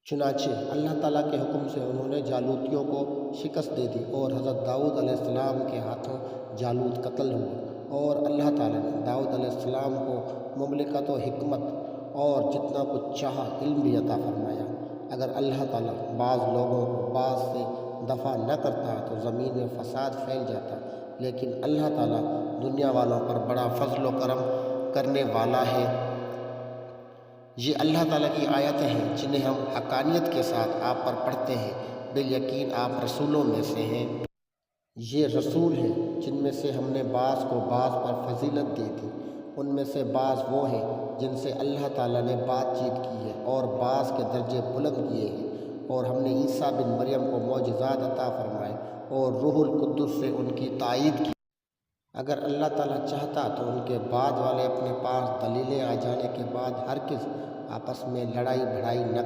چنانچہ اللہ تعالیٰ کے حکم سے انہوں نے جالوتیوں کو شکست دے دی اور حضرت داؤد علیہ السلام کے ہاتھوں جالوت قتل ہوا، اور اللہ تعالیٰ نے داؤد علیہ السلام کو مملکت و حکمت اور جتنا کچھ چاہا علم بھی عطا فرمایا۔ اگر اللہ تعالیٰ بعض لوگوں کو بعض سے دفع نہ کرتا تو زمین میں فساد پھیل جاتا، لیکن اللہ تعالیٰ دنیا والوں پر بڑا فضل و کرم کرنے والا ہے۔ یہ اللہ تعالیٰ کی آیتیں ہیں جنہیں ہم حقانیت کے ساتھ آپ پر پڑھتے ہیں۔ بالیقین آپ رسولوں میں سے ہیں۔ یہ رسول ہیں جن میں سے ہم نے بعض کو بعض پر فضیلت دی تھی۔ ان میں سے بعض وہ ہیں جن سے اللہ تعالیٰ نے بات چیت کی ہے اور بعض کے درجے بلند کیے ہیں، اور ہم نے عیسیٰ بن مریم کو معجزات عطا فرمائے اور روح القدس سے ان کی تائید کی۔ اگر اللہ تعالیٰ چاہتا تو ان کے بعد والے اپنے پاس دلیلیں آ جانے کے بعد ہرگز آپس میں لڑائی بھڑائی نہ